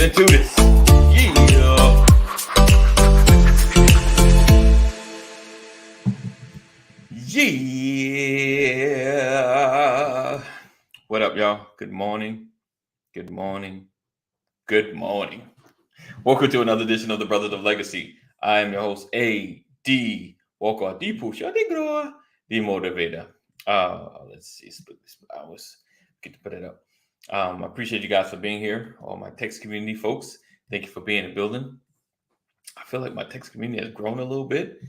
into this. Yeah. Yeah. What up, y'all? Good morning. Good morning. Good morning. Welcome to another edition of the Brothers of Legacy. I am your host, A.D. Walker, the Pusha, the Grower, the Motivator. Let's see. I was get to put it up. I appreciate you guys for being here. All my text community folks, thank you for being in the building. I feel like my text community has grown a little bit.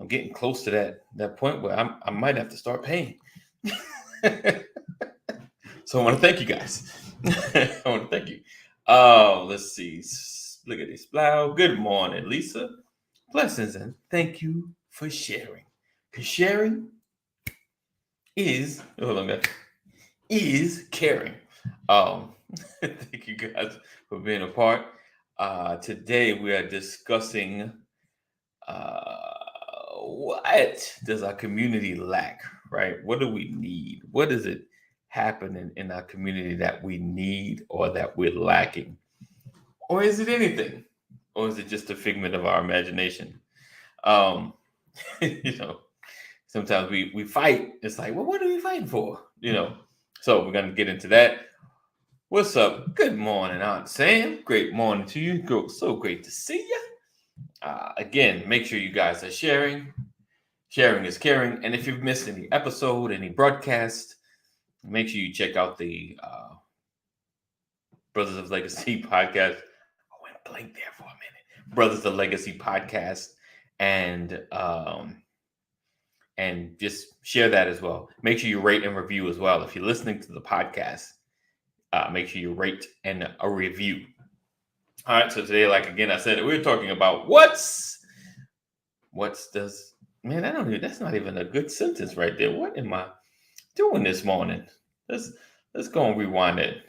I'm getting close to that point where I might have to start paying. So I want to thank you guys. I want to thank you. Let's see. Look at this. Good morning, Lisa. Blessings and thank you for sharing. Because sharing is caring. Thank you guys for being a part. Today we are discussing what does our community lack, right? What do we need? What is it happening in our community that we need or that we're lacking? Or is it anything? Or is it just a figment of our imagination? Sometimes we fight. It's like, well, what are we fighting for? So we're going to get into that. What's up? Good morning, Aunt Sam. Great morning to you. So great to see you. Again, make sure you guys are sharing. Sharing is caring. And if you've missed any episode, any broadcast, make sure you check out the Brothers of Legacy podcast. I went blank there for a minute. Brothers of Legacy podcast, and just share that as well. Make sure you rate and review as well. If you're listening to the podcast, make sure you rate and a review. All right. So today, like again, I said, we're talking about that's not even a good sentence right there. What am I doing this morning? Let's go and rewind it.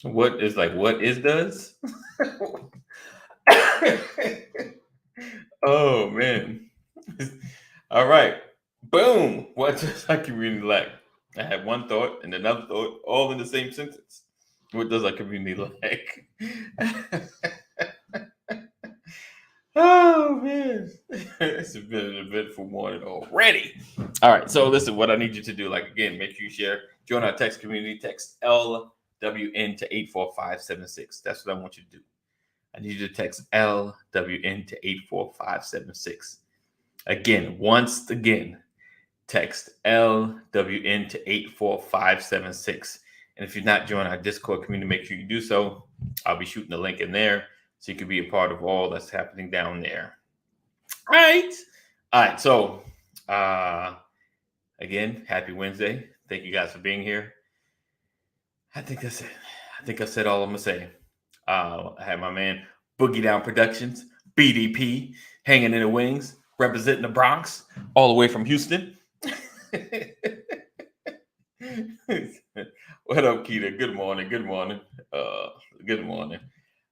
What does? Oh man. All right. Boom. What does our community lack? I had one thought and another thought all in the same sentence. What does our community lack? Oh man. It's been an eventful morning already. All right. So listen, what I need you to do, like again, make sure you share, join our text community, text LWN to 84576. That's what I want you to do. I need you to text LWN to 84576. Again, once again, text LWN to 84576. And if you're not joining our Discord community, make sure you do so. I'll be shooting the link in there so you can be a part of all that's happening down there. All right. So, again, happy Wednesday. Thank you guys for being here. I think that's it. I think I said all I'm going to say. I have my man Boogie Down Productions, BDP, hanging in the wings, representing the Bronx, all the way from Houston. What up, Keita? Good morning. Good morning. Good morning.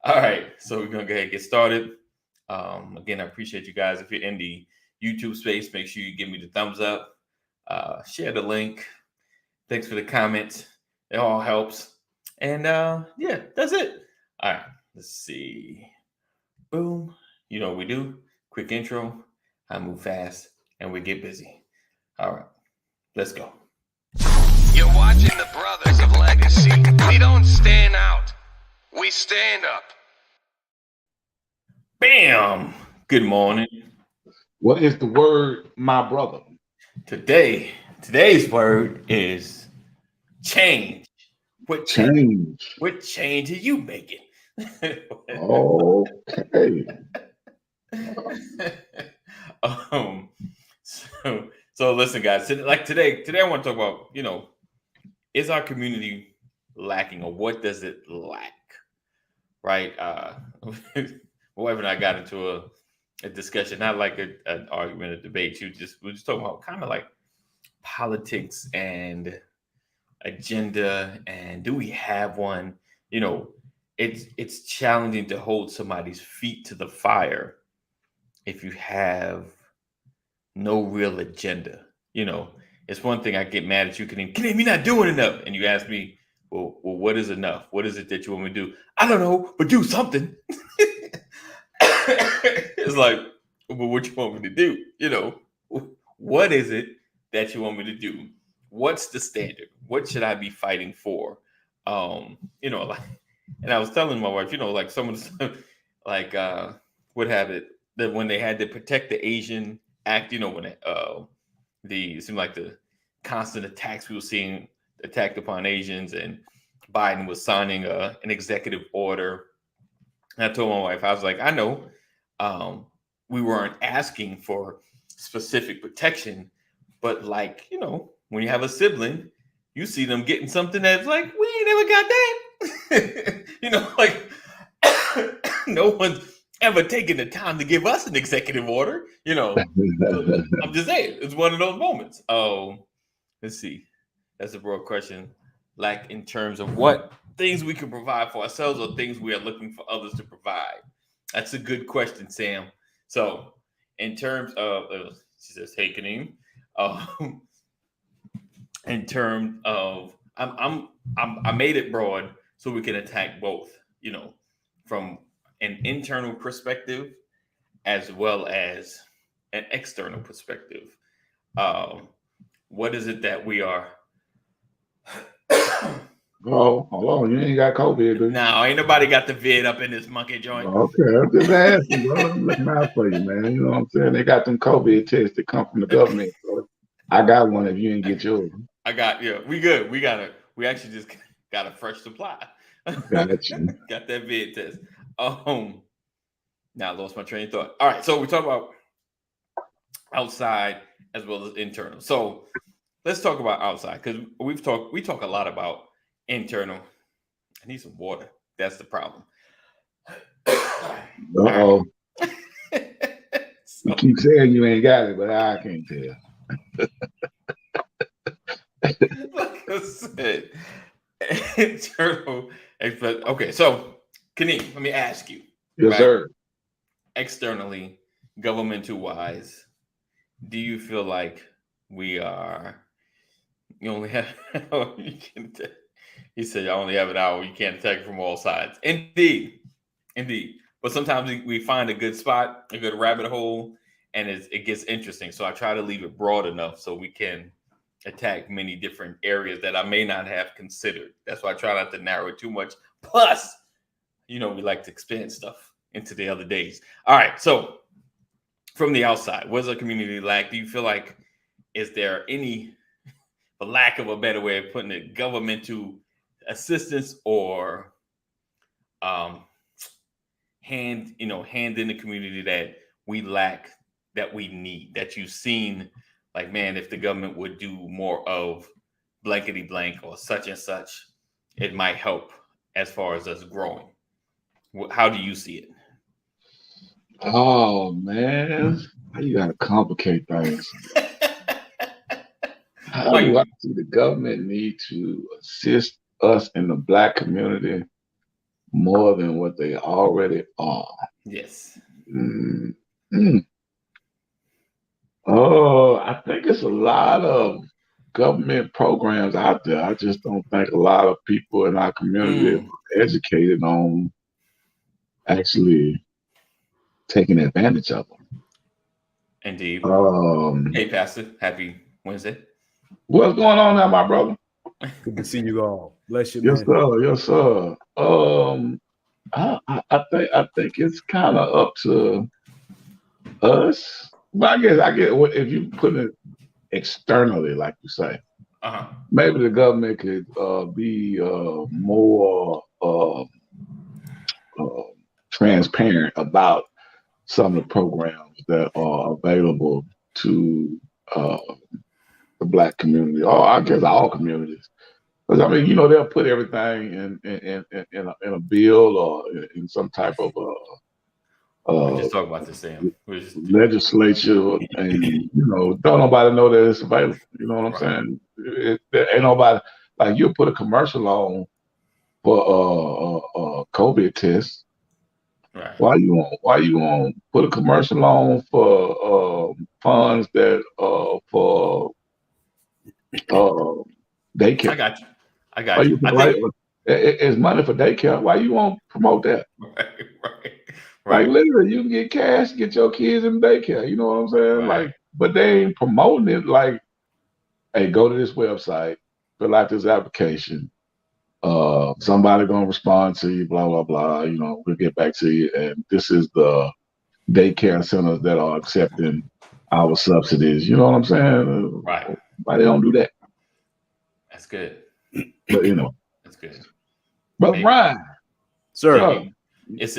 All right, so we're gonna go ahead and get started. Again, I appreciate you guys. If you're in the YouTube space, make sure you give me the thumbs up. Share the link. Thanks for the comments. It all helps. And yeah, that's it. All right, let's see. Boom. You know what we do. Quick intro. I move fast and we get busy. All right, let's go. You're watching the Brothers of Legacy. We don't stand out. We stand up. Bam. Good morning. What is the word, my brother? Today's word is change. What change are you making? Okay. So listen, guys. Like today I want to talk about, is our community lacking, or what does it lack? Right? My wife and I got into a discussion, not like an argument, a debate. We're just talking about kind of like politics and agenda, and do we have one? It's challenging to hold somebody's feet to the fire if you have no real agenda. It's one thing I get mad at you, Kadeem, you're not doing enough. And you ask me, well, what is enough? What is it that you want me to do? I don't know, but do something. It's like, well, what you want me to do? What is it that you want me to do? What's the standard? What should I be fighting for? Like, and I was telling my wife, like some of the like what had it that when they had to protect the Asian Act, when it seemed like the constant attacks we were seeing attacked upon Asians, and Biden was signing an executive order. And I told my wife, I was like, I know we weren't asking for specific protection, but like, when you have a sibling, you see them getting something that's like, we ain't never got that. Like no one's ever taken the time to give us an executive order. I'm just saying, it's one of those moments. Oh, let's see. That's a broad question. Like in terms of what things we can provide for ourselves or things we are looking for others to provide. That's a good question, Sam. So in terms of, she says, hey, Kaneem, in terms of, I made it broad so we can attack both, from an internal perspective as well as an external perspective. What is it that we are? Oh, hold on. You ain't got COVID, dude. No, ain't nobody got the vid up in this monkey joint. Okay, I'm just asking, bro. I'm looking out for you, man. You know what I'm saying? They got them COVID tests that come from the government. So I got one if you didn't get yours. We good. We actually just got a fresh supply. Gotcha. Got that vid test. Now I lost my train of thought. All right, so we talk about outside as well as internal. So let's talk about outside, because we talk a lot about internal. I need some water. That's the problem. Uh-oh. You keep saying you ain't got it, but I can't tell. Like I said, internal. Okay, so Kaneem, let me ask you. Yes, sir. Externally, governmental wise, do you feel like we are? You only have. He said, "I only have an hour. You can't attack from all sides." Indeed. But sometimes we find a good spot, a good rabbit hole, and it gets interesting. So I try to leave it broad enough so we can attack many different areas that I may not have considered. That's why I try not to narrow it too much. Plus, we like to expand stuff into the other days. All right. So from the outside, what does a community lack? Do you feel like, is there any, for lack of a better way of putting it, governmental assistance or hand in the community that we lack, that we need, that you've seen, like, man, if the government would do more of blankety blank or such and such, it might help as far as us growing. How do you see it? Oh man, you gotta complicate things. How do I see the government need to assist us in the Black community more than what they already are? Yes. Oh, I think it's a lot of government programs out there. I just don't think a lot of people in our community are educated on actually taking advantage of them. Indeed. Hey, Pastor, happy Wednesday. What's going on now, my brother? Good to see you all. Bless you, yes, man. Yes, sir. I think it's kind of up to us. But I get if you put it externally, like you say, maybe the government could be more transparent about some of the programs that are available to the Black community, or I guess all communities. Because I mean, they'll put everything in a bill or in some type of we're just talking about the same legislature, and don't nobody know that it's available. You know what I'm saying? Ain't nobody, like, you'll put a commercial on for a COVID test. Right. Why you want put a commercial on for funds that for daycare? I got you. I got you. I think it's money for daycare. Why you won't promote that? Right. Like literally, you can get cash, get your kids in daycare. You know what I'm saying? Right. Like, but they ain't promoting it. Like, hey, go to this website, fill out this application. Somebody gonna respond to you. Blah blah blah. You know, we'll get back to you. And this is the daycare centers that are accepting our subsidies. You know what I'm saying? Right. Why they don't do that? That's good. But you know, that's good. Brother Maybe. Brian, Sir.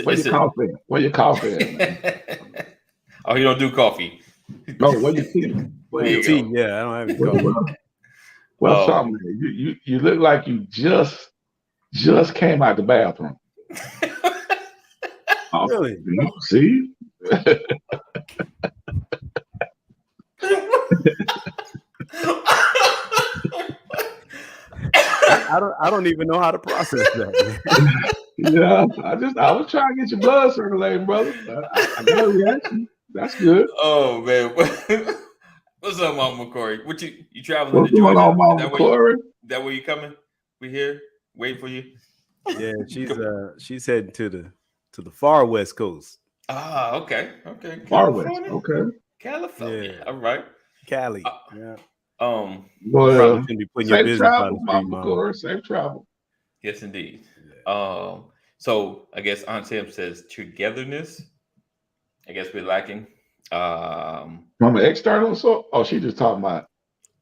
Where your coffee? Where your coffee at? Oh, you don't do coffee. No, where your tea? There you tea? go. Yeah, I don't have any coffee. Well, something. You look like you just came out the bathroom. Really? See? I don't even know how to process that. Yeah, I was trying to get your blood circulating, brother. I got a reaction. That's good. Oh man, what's up, Mama Corey? What you traveling What's to Georgia? going on, Mama Corey? That where you coming? We here, waiting for you. Yeah, she's heading to the far west coast. Ah, okay. Far west, okay. California. Yeah. All right. Cali. Yeah. Well, probably gonna be putting your safe business travel, on the street, Mama Corey. Safe travel. Yes, indeed. Yeah. So I guess Aunt Sam says togetherness. I guess we're lacking. From an external, she just talking about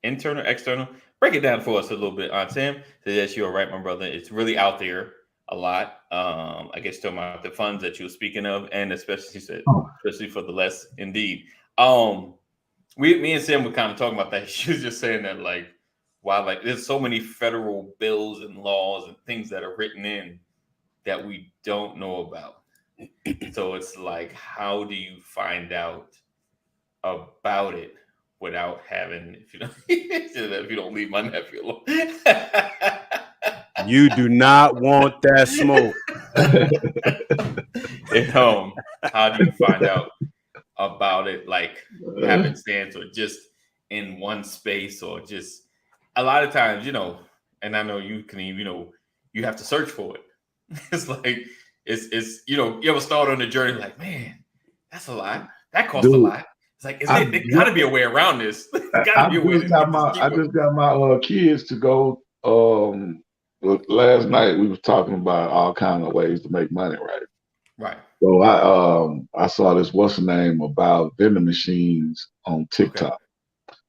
internal, external. Break it down for us a little bit, Aunt Sam. So yes, you're right, my brother. It's really out there a lot. I guess talking about the funds that you were speaking of, and especially especially for the less, indeed. Me and Sam were kind of talking about that. She was just saying that like there's so many federal bills and laws and things that are written in that we don't know about. So it's like, how do you find out about it without having, if you don't leave my nephew alone? You do not want that smoke. At home, how do you find out about it, like happenstance, or just in one space, or just a lot of times, and I know you can, you have to search for it. It's like it's you ever start on a journey like, man, that's a lot. That costs a lot. It's like, there gotta be a way around this. I just got my kids to go. Last night we was talking about all kind of ways to make money, right? Right. So I saw this what's the name about vending machines on TikTok.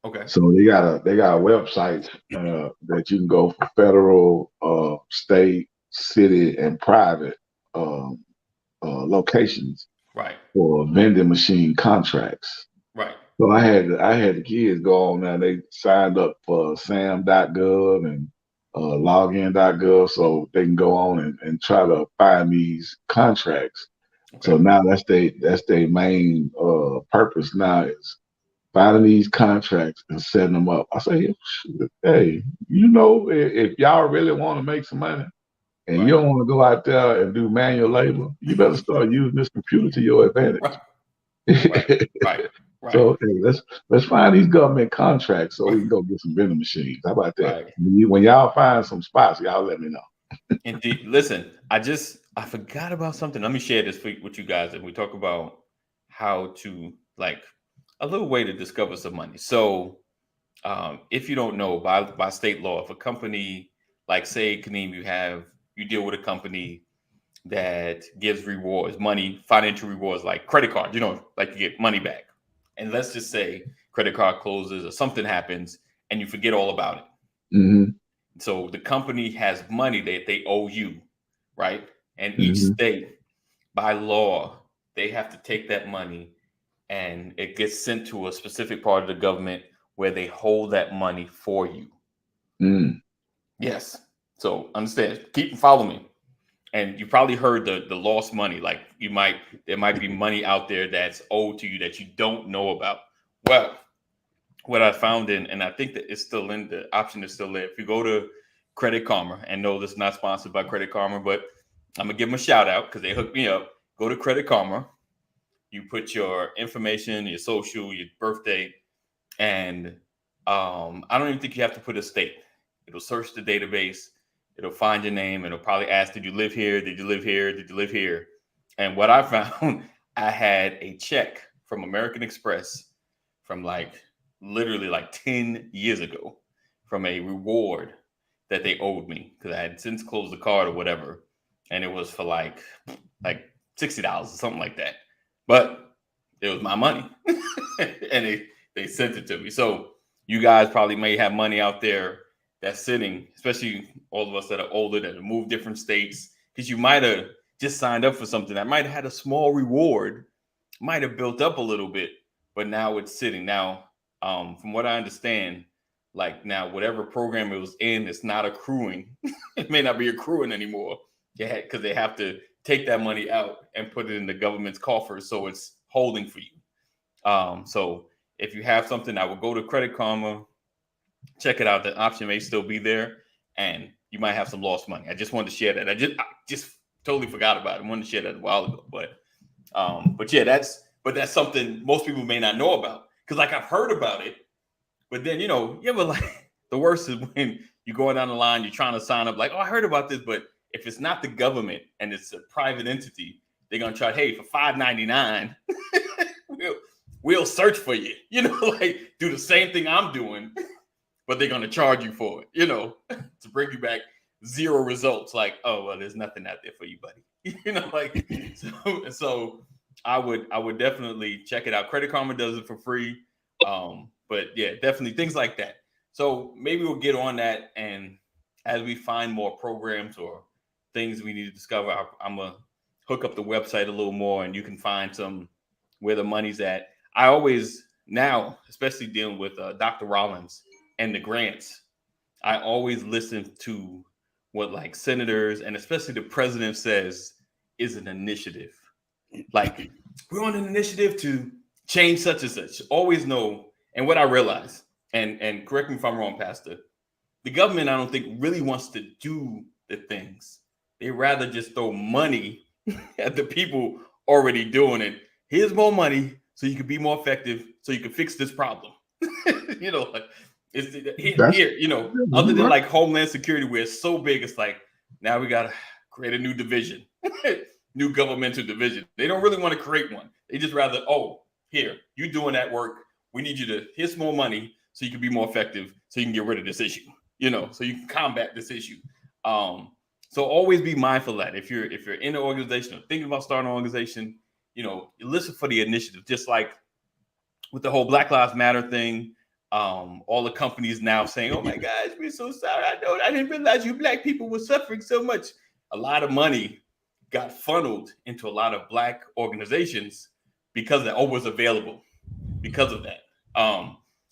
Okay. So they got a website that you can go for federal, state, city, and private locations. Right. For vending machine contracts. Right. So I had the kids go on there. They signed up for sam.gov and login.gov, so they can go on and try to find these contracts. Okay. So now that's their main purpose now is finding these contracts and setting them up. I say, hey, if y'all really want to make some money and you don't want to go out there and do manual labor, you better start using this computer to your advantage. Right. So let's find these government contracts so we can go get some vending machines. How about that? Right. When y'all find some spots, y'all let me know. Indeed. Listen, I forgot about something. Let me share this with you guys. And we talk about how to, like, a little way to discover some money. So if you don't know, by state law, if a company, like say, Kaneem, you deal with a company that gives rewards, financial rewards, like credit cards, like you get money back. And let's just say credit card closes or something happens and you forget all about it. Mm-hmm. So the company has money that they owe you, right? And each state, by law, they have to take that money and it gets sent to a specific part of the government where they hold that money for you. Mm. Yes. So understand, follow me. And you probably heard the lost money. Like there might be money out there that's owed to you that you don't know about. Well, what I found and I think that it's still in, the option is still there. If you go to Credit Karma, and no, this is not sponsored by Credit Karma, but I'm gonna give them a shout out because they hooked me up. Go to Credit Karma. You put your information, your social, your birthday, and I don't even think you have to put a state. It'll search the database. It'll find your name and it'll probably ask, did you live here? Did you live here? Did you live here? And what I found, I had a check from American Express from literally 10 years ago from a reward that they owed me because I had since closed the card or whatever. And it was for like $60 or something like that. But it was my money. And they sent it to me. So you guys probably may have money out there that's sitting, especially all of us that are older that have moved different states, because you might have just signed up for something that might have had a small reward, might have built up a little bit, but now it's sitting. Now, from what I understand, now whatever program it was in, it's not accruing. It may not be accruing anymore because they have to take that money out and put it in the government's coffers, so it's holding for you. So if you have something, I would go to Credit Karma, check it out. The option may still be there, and you might have some lost money. I just wanted to share that. I just totally forgot about it. I wanted to share that a while ago, but yeah, that's something most people may not know about because I've heard about it, but then you ever the worst is when you're going down the line, you're trying to sign up, I heard about this, but if it's not the government and it's a private entity, they're gonna charge, hey, for $5.99, we'll search for you, do the same thing I'm doing, but they're gonna charge you for it, to bring you back 0 results. Oh well, there's nothing out there for you, buddy. So I would definitely check it out. Credit Karma does it for free, but yeah, definitely things like that. So maybe we'll get on that, and as we find more programs or things we need to discover, I'm gonna hook up the website a little more, and you can find some where the money's at. I always now, especially dealing with Dr. Rollins and the grants, I always listen to what senators and especially the president says is an initiative. We're on an initiative to change such and such. Always know. And what I realize, and correct me if I'm wrong, Pastor, the government, I don't think, really wants to do the things. They rather just throw money at the people already doing it. Here's more money so you can be more effective, so you can fix this problem. Other than Homeland Security, where it's so big, it's now we got to create a new division, new governmental division. They don't really want to create one. They just rather, here, you doing that work. We need you to, here's more money so you can be more effective, so you can get rid of this issue, so you can combat this issue. So always be mindful of that. If you're in an organization or thinking about starting an organization, you listen for the initiative, just like with the whole Black Lives Matter thing. All the companies now saying, oh my gosh, we're so sorry. I didn't realize you Black people were suffering so much. A lot of money got funneled into a lot of Black organizations because that was available because of that.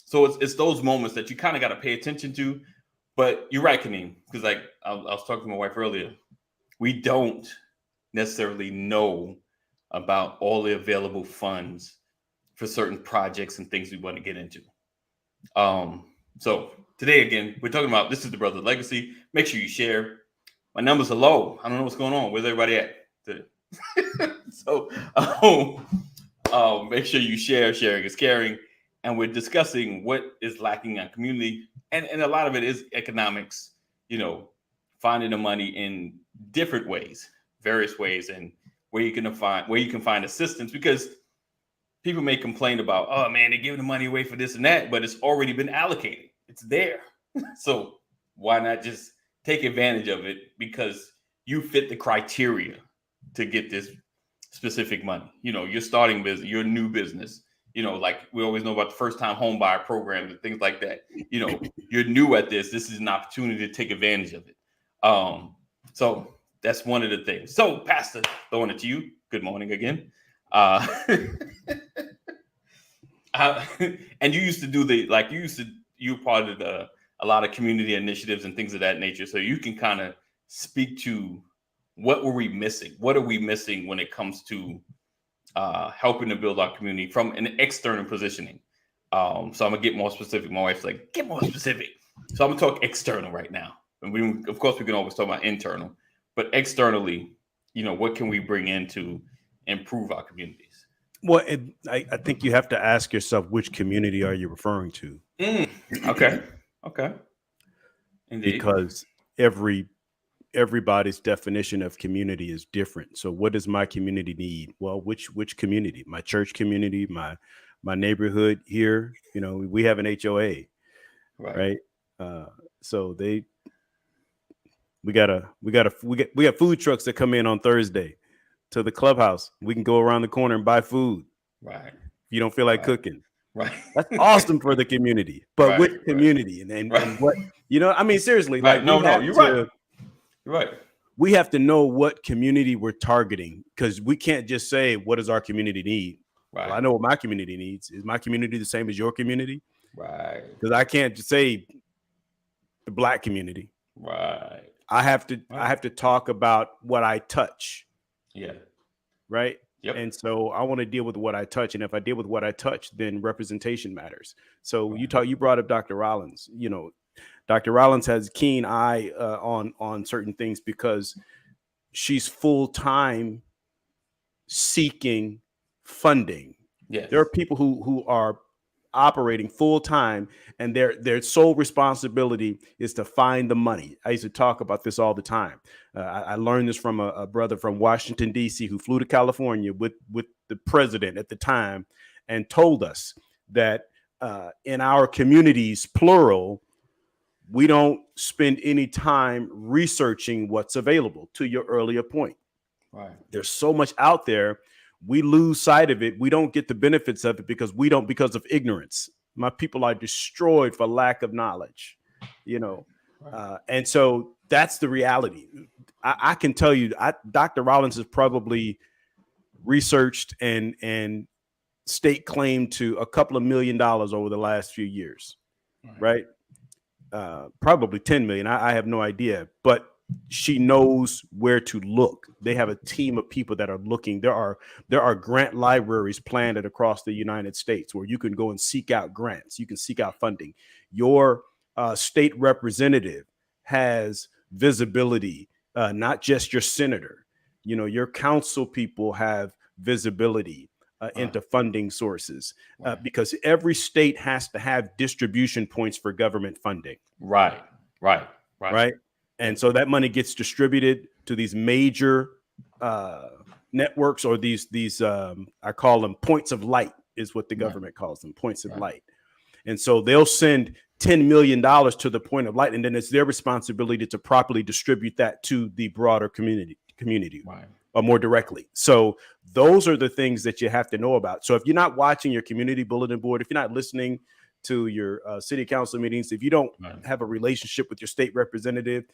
So it's those moments that you kind of got to pay attention to. But you're right, Kaneem, because I was talking to my wife earlier. We don't necessarily know about all the available funds for certain projects and things we want to get into. So today, again, we're talking about This is the Brother Legacy. Make sure you share. My numbers are low. I don't know what's going on. Where's everybody at? So make sure you share. Sharing is caring. And we're discussing what is lacking in our community. And a lot of it is economics, finding the money in different ways, various ways, and where you can find assistance, because people may complain about, oh man, they're giving the money away for this and that, but it's already been allocated. It's there. So why not just take advantage of it because you fit the criteria to get this specific money? You're starting business, you're a new business. We always know about the first time home buyer programs and things like that. You're new at this. This is an opportunity to take advantage of it. So that's one of the things. So Pastor, throwing it to you. Good morning again. And you used to do you were part of a lot of community initiatives and things of that nature. So you can kind of speak to what were we missing? What are we missing when it comes to helping to build our community from an external positioning? So I'm gonna get more specific. My wife's like, get more specific. So I'm gonna talk external right now. And of course we can always talk about internal, but externally, what can we bring in to improve our communities? Well, I think you have to ask yourself, which community are you referring to? Okay. Indeed. Because every everybody's definition of community is different. So what does my community need? Well, which community? My church community, my neighborhood here, we have an HOA, right? So we got food trucks that come in on Thursday to the clubhouse. We can go around the corner and buy food. Right. If you don't feel like cooking. Right. That's awesome for the community. But which community and what, I mean, seriously, right. like you're right. You're right. We have to know what community we're targeting, because we can't just say, what does our community need? Right. Well, I know what my community needs. Is my community the same as your community? Right. Because I can't just say the Black community. Right. I have to talk about what I touch. Yeah. Right. Yep. And so I want to deal with what I touch. And if I deal with what I touch, then representation matters. So you brought up Dr. Rollins. Dr. Rollins has a keen eye on certain things because she's full-time seeking funding. Yes. There are people who are operating full-time, and their sole responsibility is to find the money. I used to talk about this all the time. I learned this from a brother from Washington, D.C., who flew to California with the president at the time and told us that in our communities, plural, we don't spend any time researching what's available, to your earlier point. Right. There's so much out there. We lose sight of it. We don't get the benefits of it because of ignorance. My people are destroyed for lack of knowledge, and so that's the reality. I can tell you, Dr. Rollins has probably researched and state claimed to a couple of $1 million over the last few years, right? Probably 10 million. I have no idea, but she knows where to look. They have a team of people that are looking. There are grant libraries planted across the United States where you can go and seek out grants. You can seek out funding. Your state representative has visibility, not just your senator. Your council people have visibility into funding sources because every state has to have distribution points for government funding. Right. And so that money gets distributed to these major networks, or these I call them points of light, is what the government calls them, points of light. And so they'll send $10 million to the point of light, and then it's their responsibility to properly distribute that to the broader community, or more directly. So those are the things that you have to know about. So if you're not watching your community bulletin board, if you're not listening to your city council meetings, if you don't have a relationship with your state representative,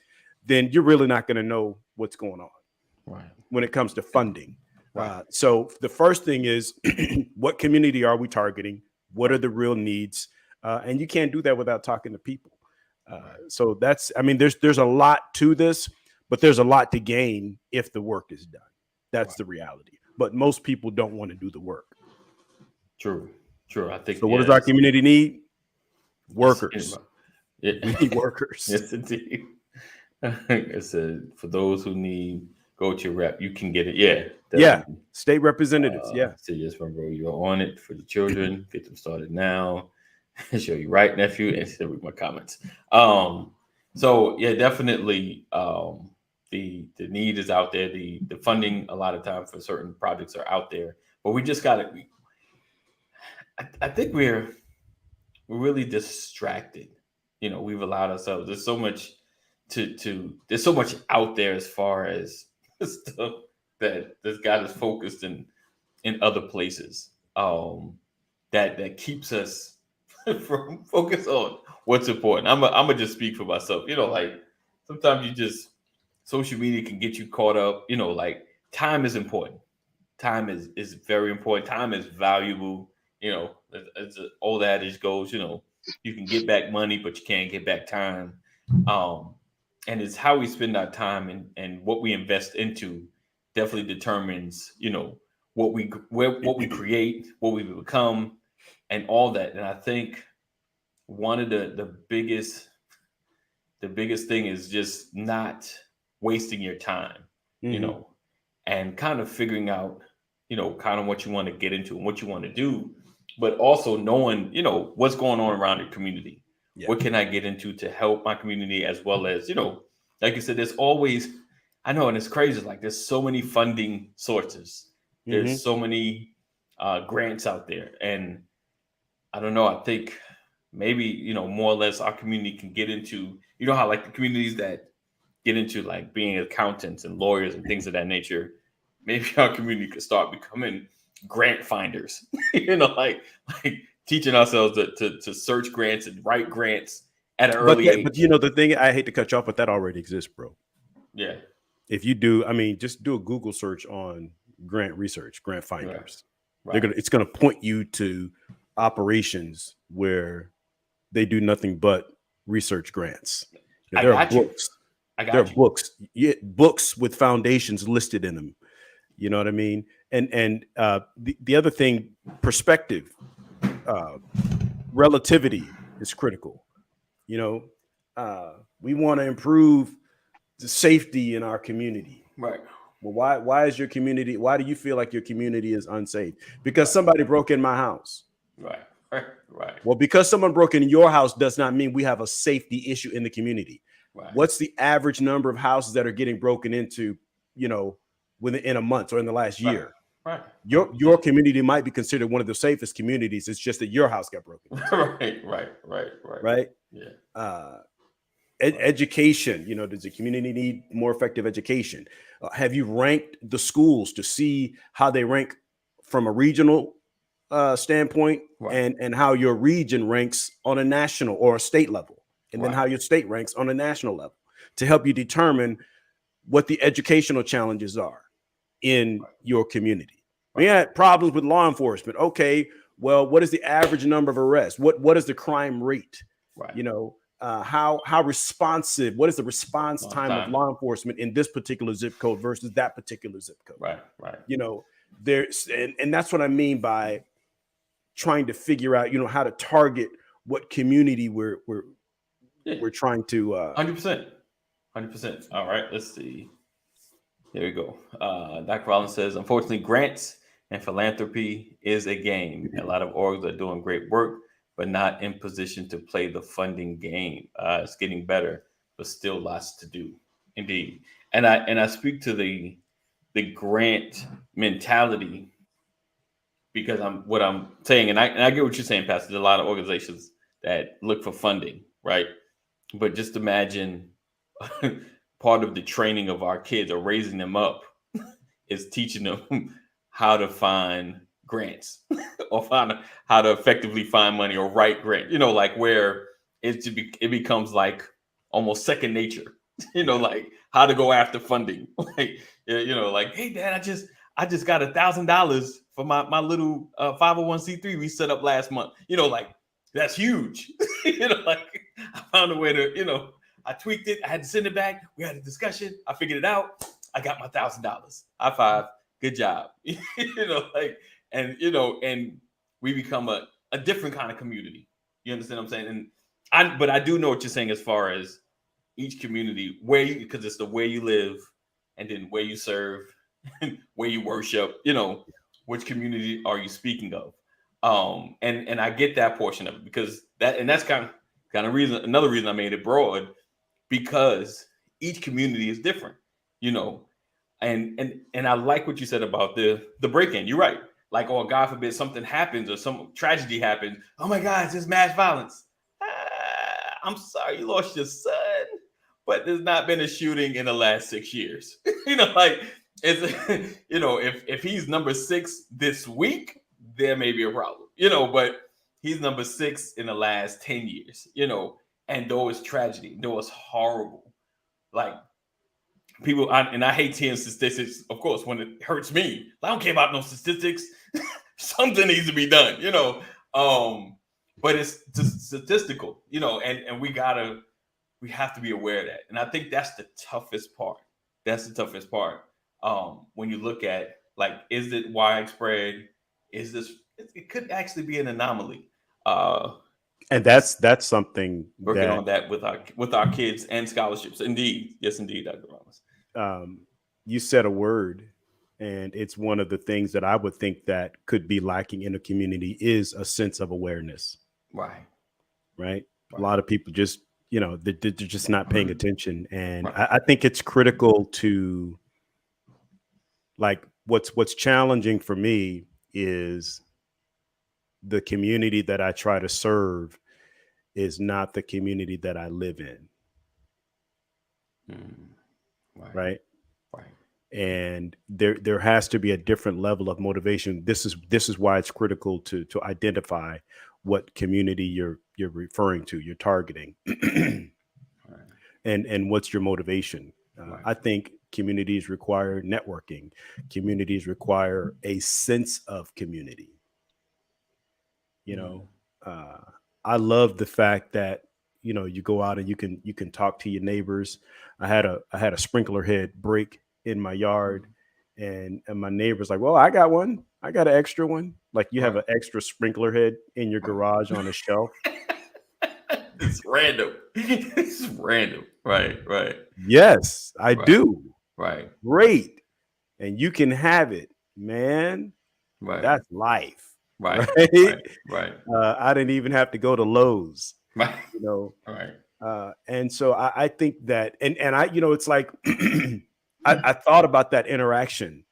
then you're really not going to know what's going on when it comes to funding. So the first thing is, what community are we targeting? What are the real needs? And you can't do that without talking to people. So there's a lot to this, but there's a lot to gain if the work is done. That's the reality. But most people don't want to do the work. True. I think. So what does our community need? Workers. We need workers. Yes, indeed. I said, for those who need go-to rep, you can get it. Yeah. Definitely. State representatives. So just remember, you're on it for the children. Get them started now. Show you right, nephew, and share with my comments. So yeah, definitely. The need is out there. The funding a lot of time for certain projects are out there, but we just got to. I think we're really distracted. We've allowed ourselves. There's so much there's so much out there as far as stuff that got us focused in other places. That keeps us from focus on what's important. I'm gonna just speak for myself. Like sometimes social media can get you caught up. Like time is important. Time is very important. Time is valuable. As the old adage goes, you can get back money, but you can't get back time. And it's how we spend our time and what we invest into definitely determines, what we create, what we become, and all that. And I think one of the biggest thing is just not wasting your time, and kind of figuring out, kind of what you want to get into and what you want to do, but also knowing, what's going on around your community. Yeah. What can I get into to help my community, as well as, like you said, there's always, I know, and it's crazy. Like there's so many funding sources. There's so many grants out there, and I don't know. I think maybe more or less our community can get into, how like the communities that get into like being accountants and lawyers and things of that nature. Maybe our community could start becoming grant finders. Like teaching ourselves to search grants and write grants at an early age. But the thing, I hate to cut you off, but that already exists, bro. Yeah. If you do, I mean, just do a Google search on grant research, grant finders. Right. It's gonna point you to operations where they do nothing but research grants. There are books. There are books. Books with foundations listed in them. You know what I mean? And the other thing, perspective, relativity is critical. We want to improve the safety in our community. Right. Well, why is your community? Why do you feel like your community is unsafe? Because somebody broke in my house. Right. Well, because someone broke in your house does not mean we have a safety issue in the community. Right. What's the average number of houses that are getting broken into, within a month or in the last year? Right. Your community might be considered one of the safest communities. It's just that your house got broken into. Right. Yeah. Education, does the community need more effective education? Have you ranked the schools to see how they rank from a regional standpoint, and how your region ranks on a national or a state level, and then how your state ranks on a national level, to help you determine what the educational challenges are in your community? We had problems with law enforcement. Okay, well, what is the average number of arrests? What is the crime rate? How responsive? What is the response time of law enforcement in this particular zip code versus that particular zip code? Right. There's and that's what I mean by trying to figure out, how to target what community we're trying to. 100%. All right, let's see. There we go. Dr. Rollins says, unfortunately, grants and philanthropy is a game. A lot of orgs are doing great work, but not in position to play the funding game. It's getting better, but still lots to do. Indeed. And I speak to the grant mentality because what I'm saying, and I get what you're saying, Pastor. There's a lot of organizations that look for funding, right? But just imagine part of the training of our kids or raising them up is teaching them how to find grants or how to effectively find money or write grant, like where it becomes like almost second nature, like how to go after funding. Like, like, hey, Dad, I just got $1,000 for my little 501c3 we set up last month. Like that's huge. Like I found a way to, I tweaked it. I had to send it back. We had a discussion. I figured it out. I got my $1,000. High five. Good job. And we become a different kind of community. You understand what I'm saying? But I do know what you're saying as far as each community, because it's the way you live and then where you serve, where you worship, which community are you speaking of? And I get that portion of it because that's kind of reason, another reason I made it broad, because each community is different, and I like what you said about the break-in. You're right. Like, or God forbid something happens or some tragedy happens. Oh my God, it's just mass violence. I'm sorry you lost your son, but there's not been a shooting in the last 6 years. Like it's, if he's number 6 this week, there may be a problem, but he's number 6 in the last 10 years, and though it's tragedy, though it's horrible, like people, I hate hearing statistics, of course, when it hurts me. I don't care about no statistics. Something needs to be done, but it's just statistical, and we have to be aware of that. And I think that's the toughest part. When you look at, like, is it widespread? It could actually be an anomaly. And that's something working on that with our kids and scholarships. Indeed. Yes, indeed, Dr. Ramos. You said a word, and it's one of the things that I would think that could be lacking in a community is a sense of awareness. Right. A lot of people just, you know, they're just not paying attention. And Right. I think it's critical to, like, what's challenging for me is the community that I try to serve is not the community that I live in. Right. Right. Right. And there has to be a different level of motivation. This is why it's critical to identify what community you're referring to, you're targeting, Right. and what's your motivation. Right. I think communities require networking. Communities require a sense of community. You know, I love the fact that, you know, you go out and you can talk to your neighbors. I had a sprinkler head break in my yard, and my neighbor's like, well, I got one. I got an extra one. Like, you have an extra sprinkler head in your garage on a shelf. It's random. It's random. Right. Right. Yes, I Right. do. Right. Great. And you can have it, man. Right. That's life. Right. Right. Right. I didn't even have to go to Lowe's, Right. you know. Right. And so I think that, and I, you know, it's like, I thought about that interaction,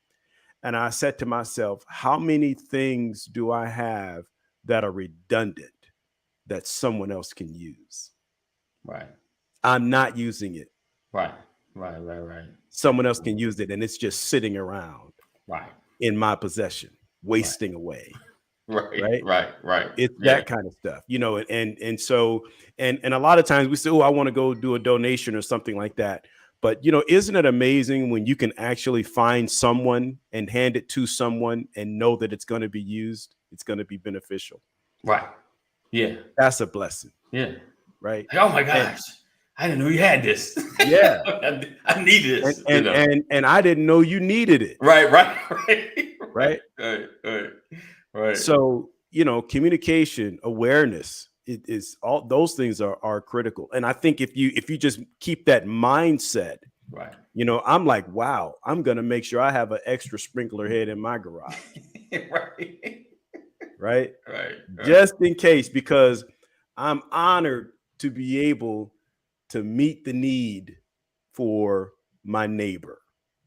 and I said to myself, how many things do I have that are redundant that someone else can use? Right. I'm not using it. Right. Right. Right. Right. Someone else can use it, and it's just sitting around Right. in my possession, wasting away. Right. Right? Right. Right. It's Yeah. that kind of stuff, you know, and so, and a lot of times we say, oh, I want to go do a donation or something like that. But, you know, isn't it amazing when you can actually find someone and hand it to someone and know that it's going to be used, it's going to be beneficial? Right. Yeah. That's a blessing, Yeah. right? Like, oh my gosh, I didn't know you had this. Yeah. I need this. And I didn't know you needed it. Right. Right. Right. Right. Right. Right. Right. So, you know, communication, awareness, it is all those things are critical. And I think if you just keep that mindset, right. you know, I'm like, wow, I'm going to make sure I have an extra sprinkler head in my garage. Right. Right. Right. Just in case, because I'm honored to be able to meet the need for my neighbor.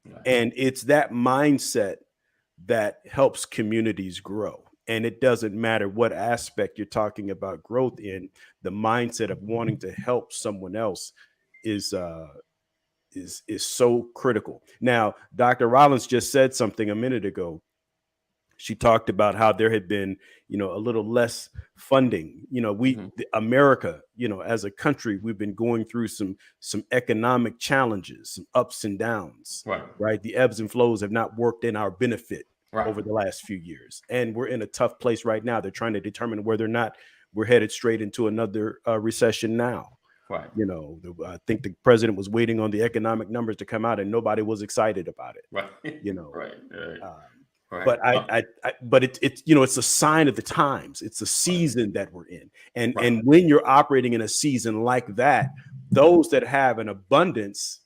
Right. And it's that mindset that helps communities grow. And it doesn't matter what aspect you're talking about growth in, the mindset of wanting to help someone else is so critical. Now, Dr. Rollins just said something a minute ago. She talked about how there had been, you know, a little less funding. You know, America, you know, as a country, we've been going through some economic challenges, some ups and downs. Right. Right. The ebbs and flows have not worked in our benefit. Right. Over the last few years. And we're in a tough place right now. They're trying to determine whether or not we're headed straight into another recession now. Right. You know, I think the president was waiting on the economic numbers to come out, and nobody was excited about it. Right. You know. Right. Right. But but it's you know, it's a sign of the times. It's a season that we're in. And Right. and when you're operating in a season like that, those that have an abundance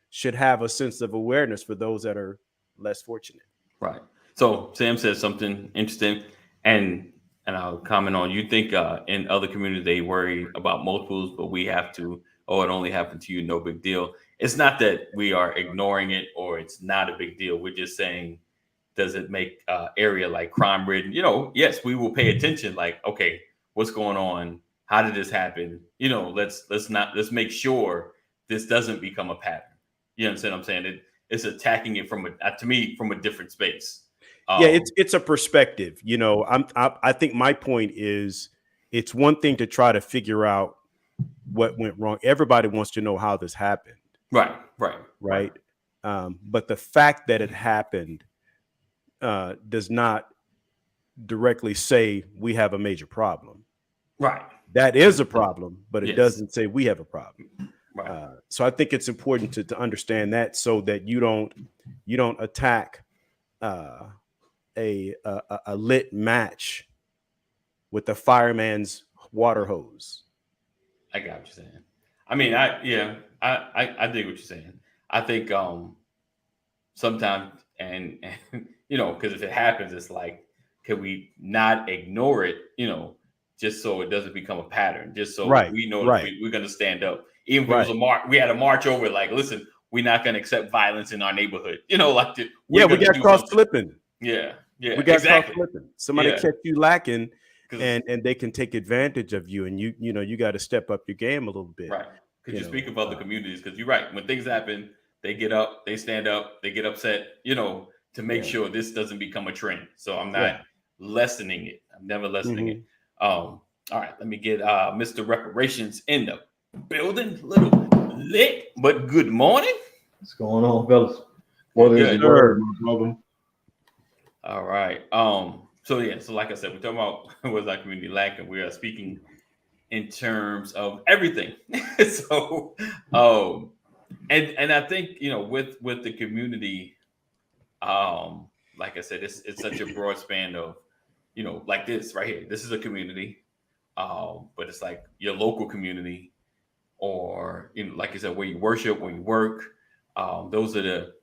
should have a sense of awareness for those that are less fortunate. Right. So Sam said something interesting, and I'll comment on. You think in other communities they worry about multiples, but we have to. Oh, it only happened to you. No big deal. It's not that we are ignoring it or it's not a big deal. We're just saying, does it make area like crime ridden? You know, yes, we will pay attention. Like, okay, what's going on? How did this happen? You know, let's make sure this doesn't become a pattern. You understand what I'm saying? It's attacking it from a different space. Yeah, it's a perspective. You know, I think my point is, it's one thing to try to figure out what went wrong. Everybody wants to know how this happened. Right. But the fact that it happened does not directly say we have a major problem. Right. That is a problem, but it doesn't say we have a problem. Right. So I think it's important to understand that, so that you don't attack a lit match with the fireman's water hose. I got what you're saying. I mean, I dig what you're saying. I think sometimes, and you know, because if it happens, it's like, can we not ignore it? You know, just so it doesn't become a pattern, just so Right, we know right. that we're going to stand up. Even if it was a march, we had a march over, like, listen, we're not going to accept violence in our neighborhood. You know, like, Yeah, we got caught slipping. Yeah, yeah, we got exactly. caught slipping. Somebody Yeah. catch you lacking, and they can take advantage of you, and you got to step up your game a little bit. Right. Could you speak about the communities? Because you're right. When things happen, they get up, they stand up, they get upset, you know, to make sure this doesn't become a trend. So I'm not lessening it. I'm never lessening it. All right, let me get Mr. Reparations in the building. Little lit, but good morning. What's going on, fellas? What is the word, my brother? All right. So like I said, we're talking about what's our community lacking. We are speaking in terms of everything. So and I think, you know, with the community, like I said, it's such a broad span of, you know, like this right here. This is a community, but it's like your local community, or, you know, like I said, where you worship, where you work. Those are the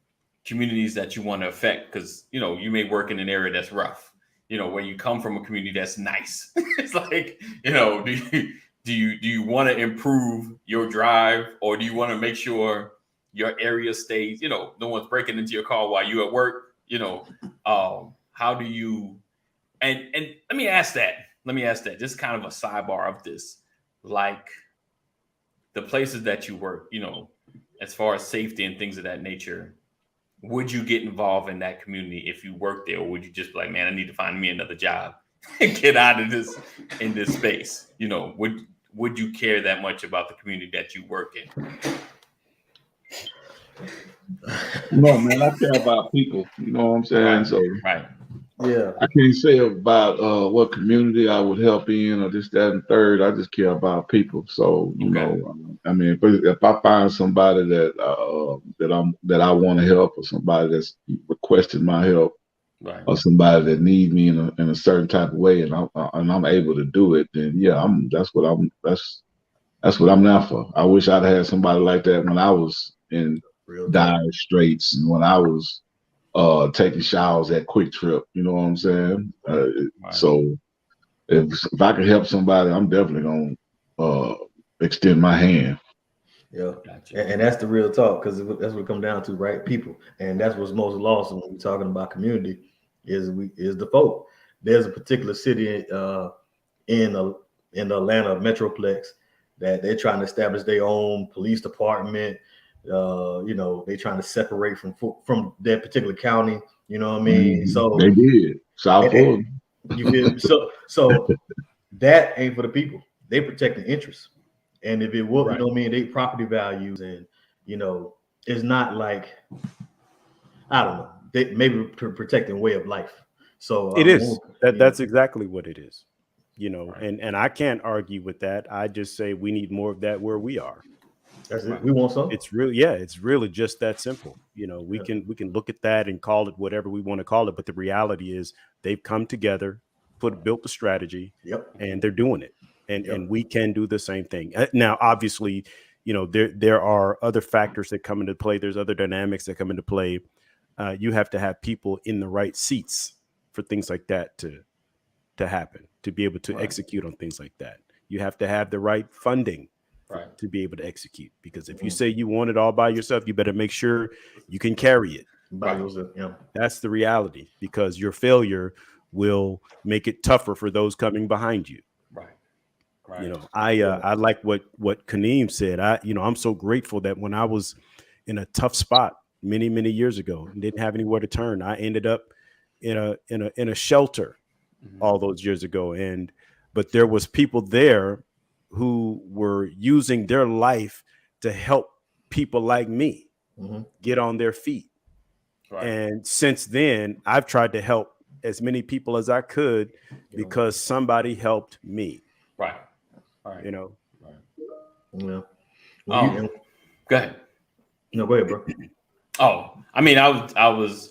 communities that you want to affect, because, you know, you may work in an area that's rough, you know, where you come from a community that's nice. It's like, you know, do you want to improve your drive, or do you want to make sure your area stays, you know, no one's breaking into your car while you're at work, you know? How do you, and let me ask that, just kind of a sidebar of this, like the places that you work, you know, as far as safety and things of that nature, would you get involved in that community if you work there, or would you just be like, man, I need to find me another job and get out of this, in this space? You know, would you care that much about the community that you work in? No, man, I care about people. You know what I'm saying? Right. So Right. Yeah. I can't say about what community I would help in or this, that, and third. I just care about people. So, you know, I mean, if I find somebody that I want to help, or somebody that's requesting my help, Right. or somebody that needs me in a certain type of way, and I'm able to do it, then yeah, that's what I'm there for. I wish I'd had somebody like that when I was in dire straits, and when I was taking showers at Quick Trip. You know what I'm saying? Right. So if I could help somebody, I'm definitely gonna extend my hand. Yeah, Gotcha. and that's the real talk, because that's what it comes down to, right? People, and that's what's most lost when we're talking about community is the folk. There's a particular city in the Atlanta Metroplex that they're trying to establish their own police department. You know, they trying to separate from that particular county. You know what I mean? So they did. South Florida. You feel so that ain't for the people. They protecting interests. And if it will, you know what I mean, they property values, and, you know, it's not like, I don't know, they maybe protecting way of life. So it is that's exactly what it is, you know, and I can't argue with that. I just say we need more of that where we are. That's it. We want some. It's really just that simple. You know, we can look at that and call it whatever we want to call it, but the reality is they've come together, built the strategy, and they're doing it. And we can do the same thing. Now, obviously, you know, there are other factors that come into play. There's other dynamics that come into play. You have to have people in the right seats for things like that to happen, to be able to execute on things like that. You have to have the right funding to be able to execute. Because if you say you want it all by yourself, you better make sure you can carry it. That's the reality, because your failure will make it tougher for those coming behind you. Right. You know, I like what Kaneem said. I'm so grateful that when I was in a tough spot many, many years ago and didn't have anywhere to turn, I ended up in a shelter all those years ago. But there was people there who were using their life to help people like me get on their feet. Right. And since then, I've tried to help as many people as I could because somebody helped me. Right. You know. Yeah. Go ahead. No, go ahead, bro. Oh, I mean, I was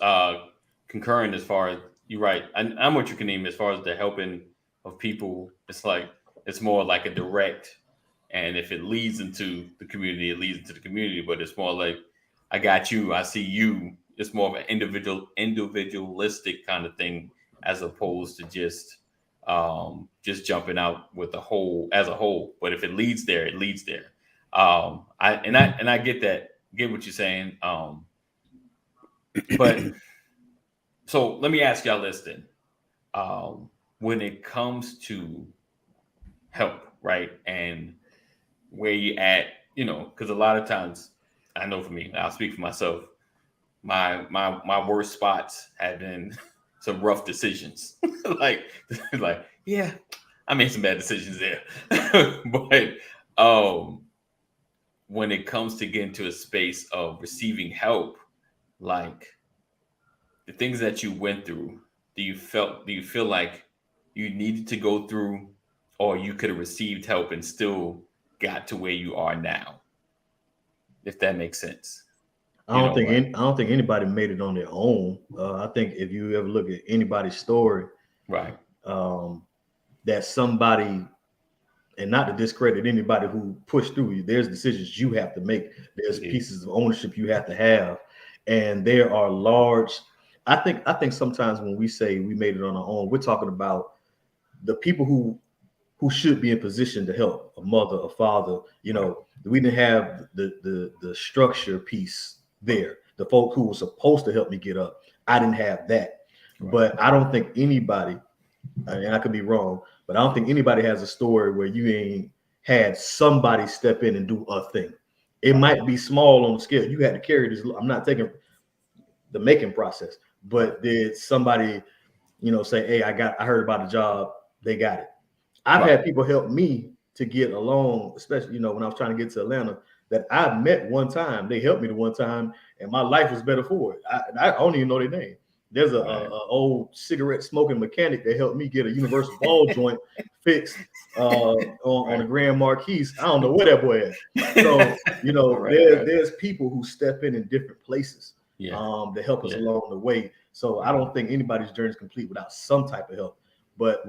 concurring as far as you're right. I'm what you can name as far as the helping of people. It's like it's more like a direct, and if it leads into the community, it leads into the community. But it's more like I got you, I see you. It's more of an individualistic kind of thing, as opposed to just just jumping out with the whole as a whole. But if it leads there, it leads there. I get that, get what you're saying. But so let me ask y'all this then. When it comes to help, right, and where you at, you know, because a lot of times, I know for me, I'll speak for myself. My worst spots have been some rough decisions. like yeah, I made some bad decisions there. But when it comes to getting to a space of receiving help, like the things that you went through, do you feel like you needed to go through, or you could have received help and still got to where you are now? If that makes sense. I don't think anybody made it on their own. I think if you ever look at anybody's story, right, that somebody, and not to discredit anybody who pushed through you, there's decisions you have to make. There's pieces of ownership you have to have, and there are large. I think sometimes when we say we made it on our own, we're talking about the people who should be in position to help, a mother, a father. You know, we didn't have the structure piece there. The folk who were supposed to help me get up, I didn't have that. Right. But I don't think anybody, and I could be wrong, but I don't think anybody has a story where you ain't had somebody step in and do a thing. It might be small on the scale. You had to carry this. I'm not taking the making process, but did somebody, you know, say, hey, I heard about a job, they got it. I've had people help me to get along, especially, you know, when I was trying to get to Atlanta, that I've met one time. They helped me the one time, and my life was better for it. I don't even know their name. There's a old cigarette smoking mechanic that helped me get a universal ball joint fixed on the Grand Marquis. I don't know where that boy is. So, you know, there's people who step in different places to help us along the way. So I don't think anybody's journey is complete without some type of help. But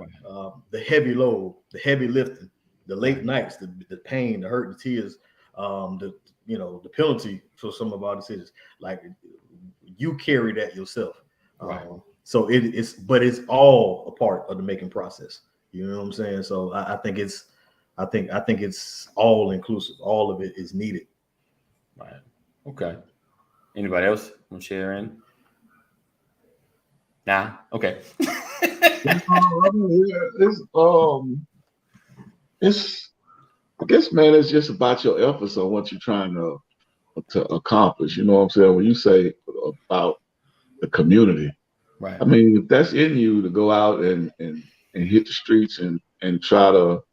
the heavy load, the heavy lifting, the late nights, the pain, the hurt, the tears, the penalty for some of our decisions, like you carry that yourself. So it's all a part of the making process. You know what I'm saying? So I think it's all inclusive. All of it is needed. Right. Okay. Anybody else want to share in? Nah. Okay. It's I guess, man, it's just about your efforts on what you're trying to accomplish. You know what I'm saying? When you say about the community, right? I mean, if that's in you to go out and hit the streets and try to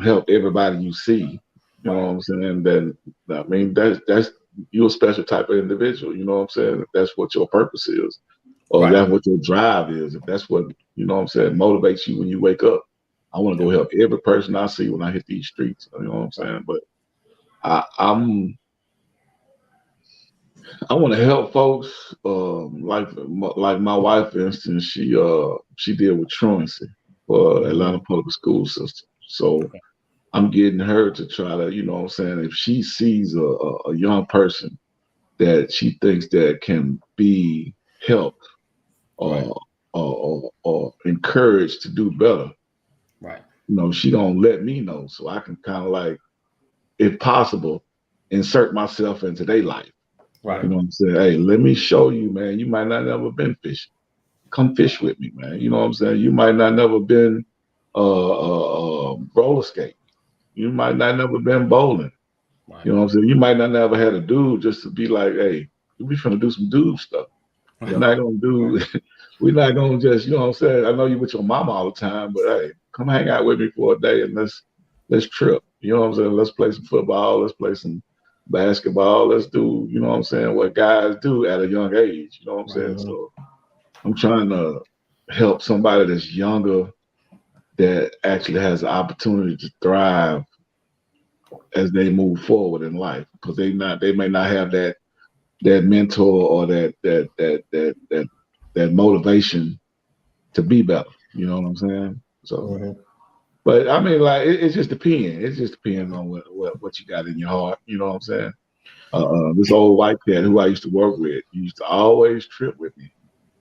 help everybody you see, you know what I'm saying? Then I mean, that's you're a special type of individual. You know what I'm saying? If that's what your purpose is, or that's what your drive is, if that's what, you know what I'm saying, motivates you when you wake up. I want to go help every person I see when I hit these streets. You know what I'm saying? But I want to help folks. Like my wife, for instance, she deal with truancy for Atlanta Public School System. So I'm getting her to try to, you know what I'm saying, if she sees a young person that she thinks that can be helped or encouraged to do better. Right. You know, she gonna let me know so I can kind of like, if possible, insert myself into their life. Right. You know what I'm saying? Hey, let me show you, man. You might not never been fishing. Come fish with me, man. You know what I'm saying? You might not never been roller skate. You might not never been bowling. Right. You know what I'm saying? You might not never had a dude just to be like, hey, we finna do some dude stuff. We're not gonna do. We're not gonna just, you know what I'm saying? I know you with your mama all the time, but hey, come hang out with me for a day and let's trip. You know what I'm saying? Let's play some football. Let's play some basketball. Let's do, you know what I'm saying, what guys do at a young age. You know what I'm saying? So I'm trying to help somebody that's younger that actually has the opportunity to thrive as they move forward in life, because they may not have that mentor or that motivation to be better. You know what I'm saying? So, but I mean, like it just depends. It just depends on what you got in your heart. You know what I'm saying? This old white cat who I used to work with, he used to always trip with me.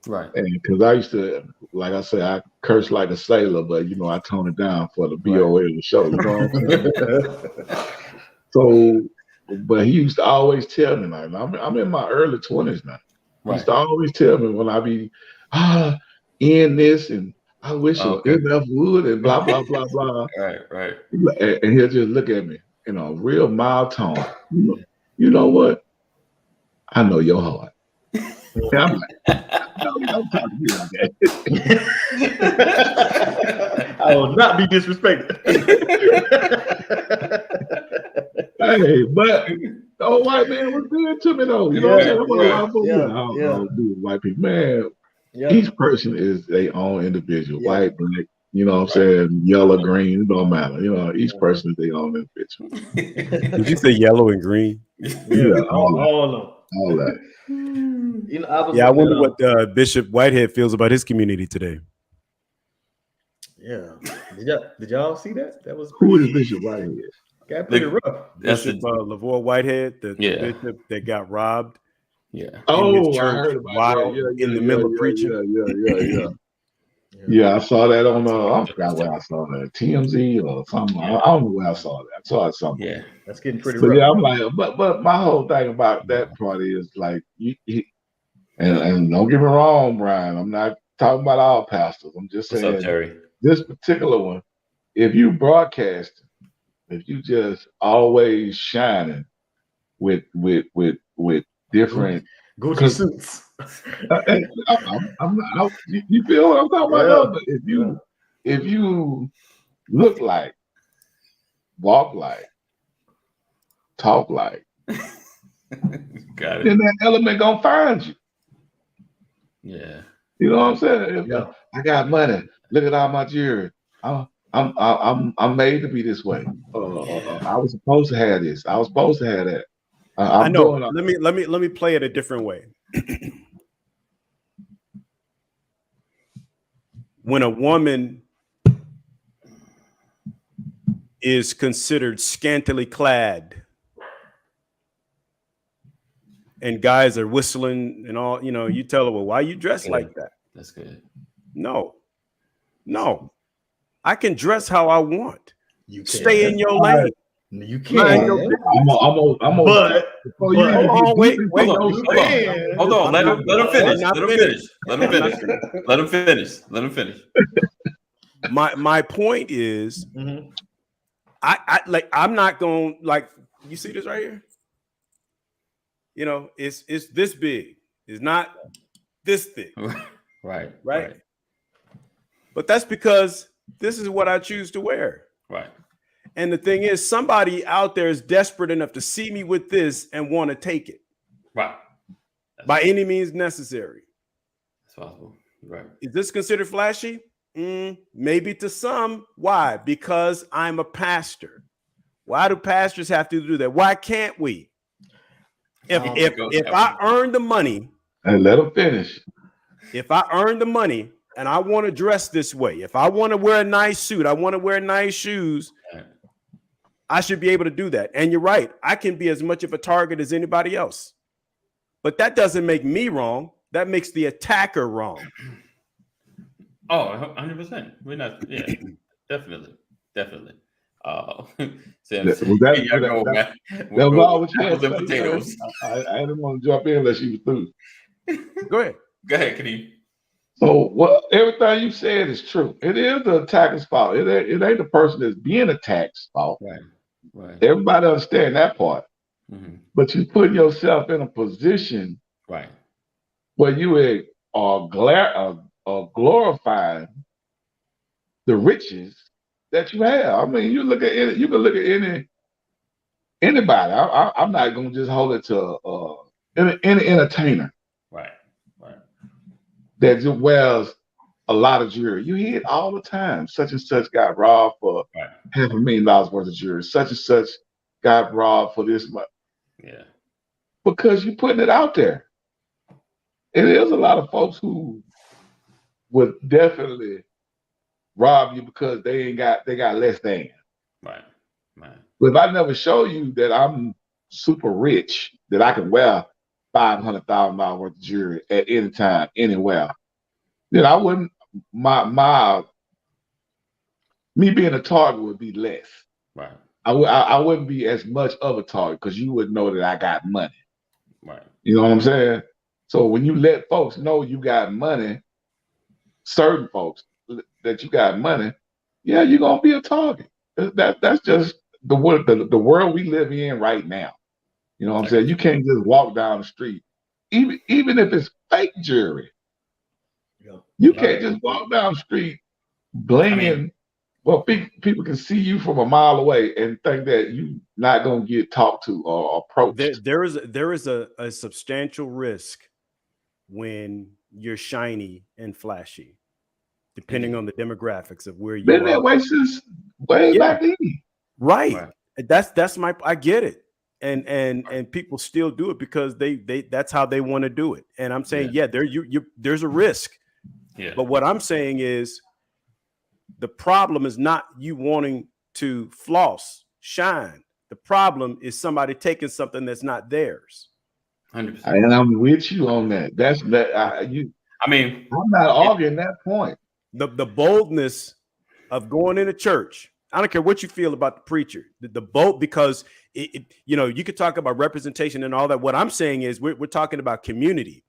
Right. And because I used to, like I say, I curse like a sailor, but I tone it down for the BOA of the show. You know what I'm saying? So, but he used to always tell me, like, I'm in my early 20s now. He used to always tell me when I be in this and I wish enough would and blah blah blah blah. Right. And he'll just look at me in a real mild tone. You know what? I know your heart. And I'm like, don't talk to me like that. I will not be disrespected. Hey, but the old white man was good to me though. You know what I'm saying? White people, man. Each person is their own individual. White, black, you know what I'm saying? Yellow, green, it don't matter. Each person is their own individual. Did you say yellow and green? Yeah, all that. I wonder what Bishop Whitehead feels about his community today. Yeah, did y'all see that? That was who is Bishop Whitehead? Got pretty rough. Bishop LaVoy Whitehead, the bishop that got robbed. Yeah. Oh, I heard about that. In the middle of preaching. Yeah, I saw that on I forgot where I saw that. TMZ or something. I don't know where I saw that. I saw it somewhere. Yeah, that's getting pretty rough. Yeah, I'm like, but my whole thing about that part is like and don't get me wrong, Brian. I'm not talking about all pastors. I'm just saying up, Terry? This particular one, if you broadcast, if you just always shining with different Gucci suits. I'm not. You feel what I'm talking about? But if you look like, walk like, talk like, got it. Then that element gonna find you. Yeah. You know what I'm saying? I got money. Look at all my jewelry. I'm made to be this way. I was supposed to have this. I was supposed to have that. I know. Let me play it a different way. When a woman is considered scantily clad and guys are whistling and all, you tell her, well, why you dressed like that? That's good. No. I can dress how I want. You stay in your lane. You can't. But wait. Hold on. Let him finish. My point is, I'm not going like you see this right here. It's this big. It's not this thick. Right. But that's because this is what I choose to wear. Right. And the thing is, somebody out there is desperate enough to see me with this and want to take it. Right. By any means necessary. That's possible. Right. Is this considered flashy? Maybe to some. Why? Because I'm a pastor. Why do pastors have to do that? Why can't we? If I earn the money, and let them finish. If I earn the money and I want to dress this way, if I want to wear a nice suit, I want to wear nice shoes, I should be able to do that. And you're right. I can be as much of a target as anybody else. But that doesn't make me wrong. That makes the attacker wrong. Oh, 100%. We're not. Yeah, definitely. That was all what you had to potatoes. I didn't want to jump in unless you were through. Go ahead, Kadeem. So everything you said is true. It is the attacker's fault. It ain't the person that's being attacked's fault. Right. Everybody understand that part. Mm-hmm. But you put yourself in a position where you are glorifying the riches that you have. I mean, you look at it, you can look at anybody. I'm not gonna just hold it to any entertainer. Right. That just wears a lot of jewelry. You hear it all the time. Such and such got robbed for $500,000 worth of jewelry. Such and such got robbed for this much. Yeah. Because you're putting it out there. And there's a lot of folks who would definitely rob you because they got less than. Right. But if I never show you that I'm super rich, that I can wear $500,000 worth of jewelry at any time, anywhere, then I wouldn't. My me being a target would be less. Right. I wouldn't be as much of a target because you would know that I got money. Right. You know what I'm saying? So when you let folks know you got money, certain folks that you got money, yeah, you're gonna be a target. That's just the world we live in right now. You know what I'm saying? You can't just walk down the street, even if it's fake jewelry. Yeah. You can't just walk down the street blinging. Well, people can see you from a mile away and think that you're not gonna get talked to or approached. There is a substantial risk when you're shiny and flashy, depending on the demographics of where you Been are. that way since way back then. Right. That's my, I get it. And people still do it because they that's how they want to do it. And I'm saying, there's a risk. Yeah. But what I'm saying is the problem is not you wanting to floss, shine. The problem is somebody taking something that's not theirs. 100%. And I'm with you on that. That's that. I'm not arguing that point. The boldness of going into church. I don't care what you feel about the preacher. The bold, because you could talk about representation and all that. What I'm saying is we're talking about community.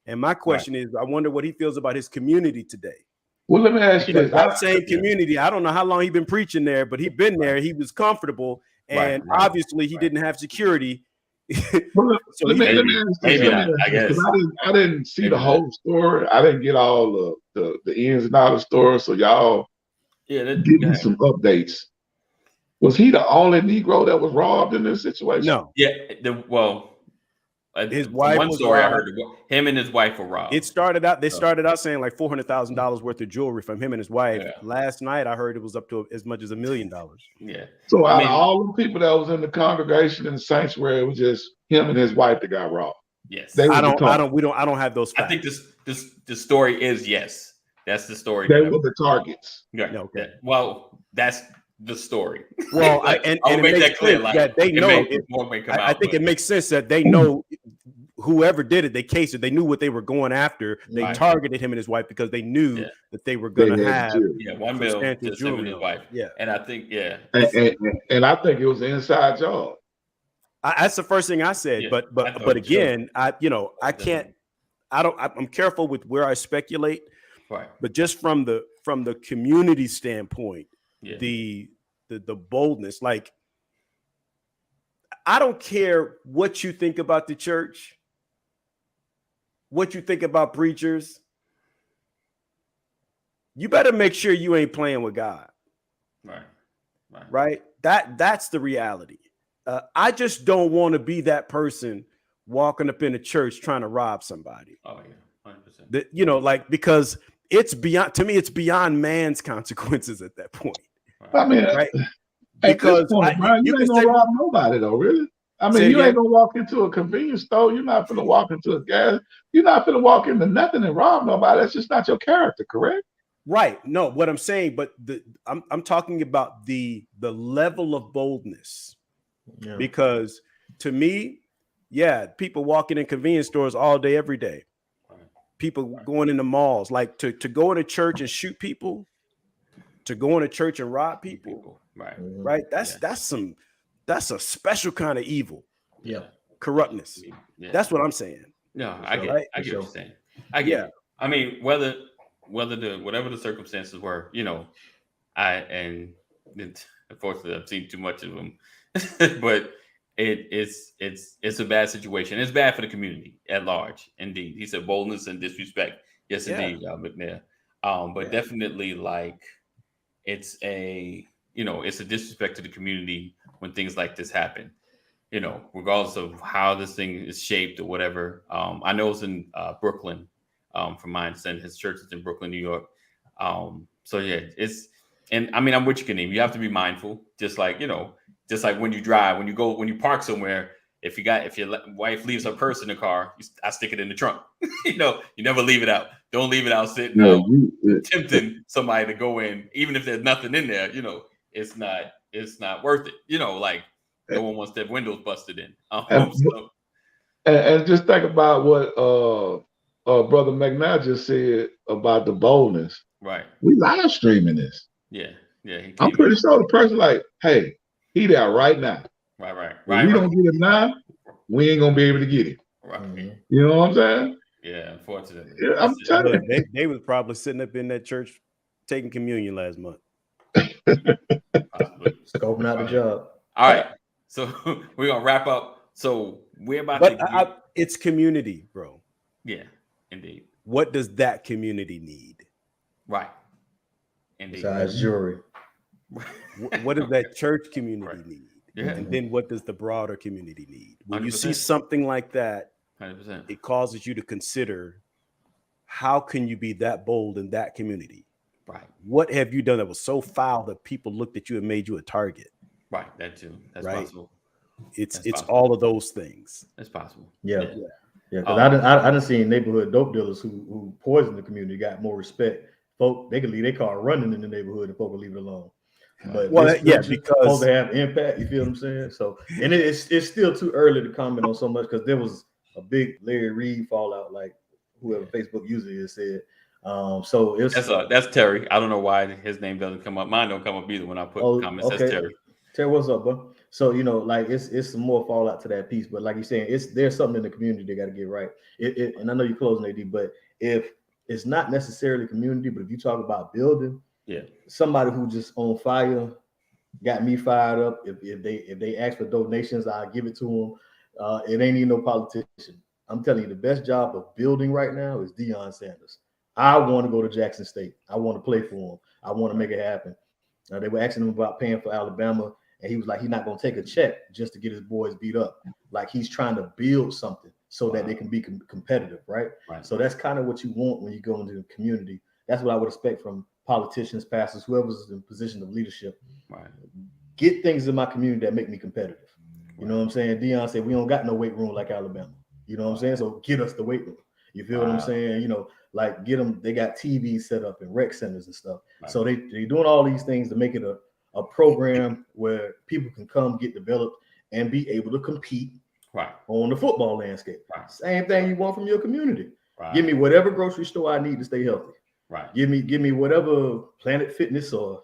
And my question is, I wonder what he feels about his community today. Well, let me ask you this. That same community, I don't know how long he's been preaching there, but he's been there. He was comfortable, and obviously he didn't have security. Well, let me ask you this. I guess I didn't see the whole story. I didn't get all the ins and outs of the story. So y'all give me some updates. Was he the only Negro that was robbed in this situation? No. Yeah. His wife. One story I heard, him and his wife were robbed. It started out. They started out saying like $400,000 worth of jewelry from him and his wife. Yeah. Last night I heard it was up to as much as $1 million. Yeah. So out of all the people that was in the congregation in the sanctuary, it was just him and his wife that got robbed. Yes. I don't have those facts. I think the story is yes. That's the story. They were the targets. Yeah. Okay. Well, that's the story. Well, I'll make that clear. Like, they know. I think it makes sense that they know whoever did it. They cased it. They knew what they were going after. They targeted him and his wife because they knew that they were going to have $1 million to him and his wife. Yeah, and I think and I think it was an inside job. That's the first thing I said. Yeah, but again, I can't. I'm careful with where I speculate. Right. But just from the community standpoint. Yeah. The boldness, like, I don't care what you think about the church, what you think about preachers. You better make sure you ain't playing with God. Right. That's the reality. I just don't want to be that person walking up in a church trying to rob somebody. Oh yeah, 100%. Because it's beyond man's consequences at that point. I mean, right? Because Brian, you ain't gonna rob nobody though, really. I mean, you ain't gonna walk into a convenience store. You're not gonna walk into a gas. You're not gonna walk into nothing and rob nobody. That's just not your character, correct? Right. No, what I'm saying, but I'm talking about the level of boldness. Yeah. Because to me, people walking in convenience stores all day, every day. People going into malls, like to go into church and shoot people. To go into church and rob people, right? That's a special kind of evil. Yeah, corruptness. Yeah. That's what I'm saying. No, I get what you're saying. I get it. I mean, whatever the circumstances were, unfortunately I've seen too much of them, but it's a bad situation. It's bad for the community at large. Indeed, he said boldness and disrespect. Yes, indeed, McNair. But definitely like. It's a disrespect to the community when things like this happen, regardless of how this thing is shaped or whatever. I know it's in Brooklyn, from my understanding. His church is in Brooklyn, New York. So yeah, I'm with you, Kaneem. You have to be mindful, just like when you drive, when you park somewhere. If your wife leaves her purse in the car, I stick it in the trunk. You never leave it out. Don't leave it out sitting, tempting somebody to go in, even if there's nothing in there. It's not worth it. Like no one wants their windows busted in. And just think about what Brother McNabb just said about the boldness. Right. We live streaming this. Yeah. Yeah. He I'm came pretty in. sure the person like, hey, he there right now. Right. If we don't get him now, we ain't gonna be able to get him. Right. You know what I'm saying? Yeah, unfortunately. Yeah, I'm telling Look, you. they was probably sitting up in that church taking communion last month. Possibly. Scoping out the job. All right. So we're gonna wrap up. So we're about But to it's community, bro. yeah, indeed. What does that community need? Right. Indeed. Besides jewelry. What does that church community need? Yeah. And then what does the broader community need? When you see 100%. something like that, 100%. it causes you to consider, how can you be that bold in that community? Right. What have you done that was so foul that people looked at you and made you a target? Right. That too. That's Right. possible. It's That's it's possible. all of those things. That's possible. Yeah. Yeah. Yeah, because I done seen neighborhood dope dealers who poison the community got more respect. Folk, they could leave their car running in the neighborhood and folk will leave it alone. But Well, this yeah, culture because- supposed to have impact. You feel what I'm saying? So, and it's still too early to comment on so much because there was a big Larry Reed fallout, like whoever Facebook user is said. So it's That's Terry. I don't know why his name doesn't come up. Mine don't come up either when I put comments. okay. That's Terry. Terry, what's up, bro? So like it's some more fallout to that piece, but like you're saying, there's something in the community they got to get right. And I know you're closing AD, but if it's not necessarily community, but if you talk about building, Yeah. somebody who just on fire got me fired up. If they ask for donations, I'll give it to them. It ain't even no politician. I'm telling you, the best job of building right now is Deion Sanders. I want to go to Jackson State. I want to play for him. I want to make it happen. They were asking him about paying for Alabama, and he was like, he's not going to take a check just to get his boys beat up. Like he's trying to build something so that they can be competitive, right? So that's kind of what you want when you go into the community. That's what I would expect from politicians, pastors, whoever's in position of leadership. Right. Get things in my community that make me competitive. You know what I'm saying? Deion said, we don't got no weight room like Alabama. You know what I'm saying? So get us the weight room. You feel what I'm saying? Like get them, they got TV set up in rec centers and stuff. Right. So they're doing all these things to make it a program where people can come get developed and be able to compete on the football landscape. Right. Same thing you want from your community. Right. Give me whatever grocery store I need to stay healthy. Right. Give me whatever Planet Fitness or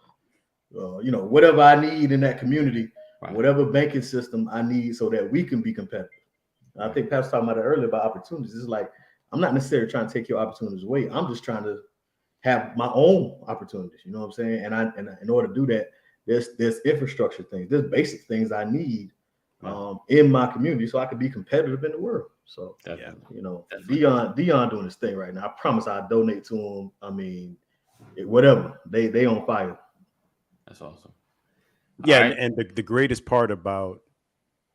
whatever I need in that community, whatever banking system I need so that we can be competitive. I think Pat was talking about it earlier about opportunities. It's like I'm not necessarily trying to take your opportunities away. I'm just trying to have my own opportunities. You know what I'm saying? And in order to do that, there's infrastructure things, there's basic things I need in my community so I can be competitive in the world. So Deion doing his thing right now. I promise I'll donate to him. I mean, whatever. They on fire. That's awesome. Yeah, right. And the greatest part about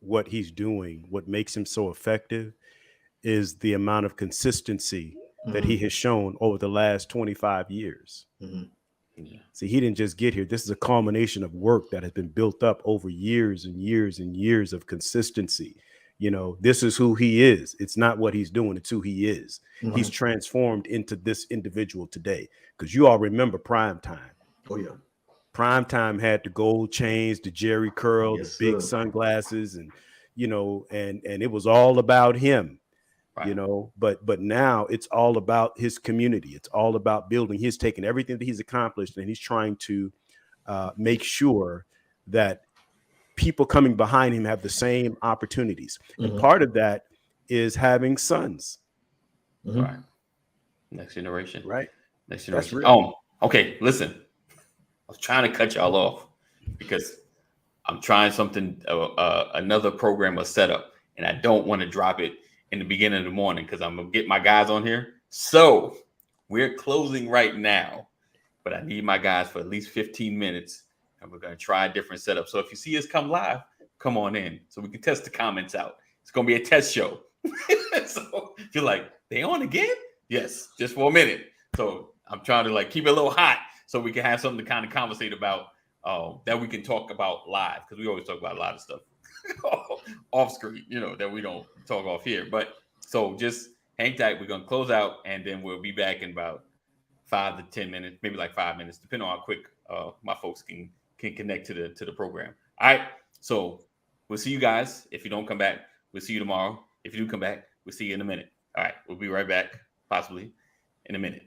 what he's doing, what makes him so effective, is the amount of consistency that he has shown over the last 25 years. Yeah. See, he didn't just get here. This is a culmination of work that has been built up over years and years and years of consistency. This is who he is. It's not what he's doing. It's who he is. He's transformed into this individual today. Because you all remember Prime Time. Oh, yeah. Prime Time had the gold chains, the Jerry curl, the big sunglasses, and it was all about him. Right. But now it's all about his community. It's all about building. He's taken everything that he's accomplished and he's trying to make sure that people coming behind him have the same opportunities. And part of that is having sons. Right. Next generation. Right. Next generation. Oh, okay. Listen, I was trying to cut y'all off because I'm trying something, another program or setup, and I don't want to drop it in the beginning of the morning because I'm gonna get my guys on here. So we're closing right now, but I need my guys for at least 15 minutes, and we're gonna try a different setup. So if you see us come live, come on in so we can test the comments out. It's gonna be a test show. So if you're like, they on again? Yes, just for a minute. So I'm trying to keep it a little hot so we can have something to kind of conversate about that we can talk about live, because we always talk about a lot of stuff off screen, that we don't talk off here. But so just hang tight. We're gonna close out, and then we'll be back in about 5 to 10 minutes, maybe 5 minutes, depending on how quick my folks can connect to the program. All right. So we'll see you guys. If you don't come back, we'll see you tomorrow. If you do come back, we'll see you in a minute. All right. We'll be right back possibly in a minute.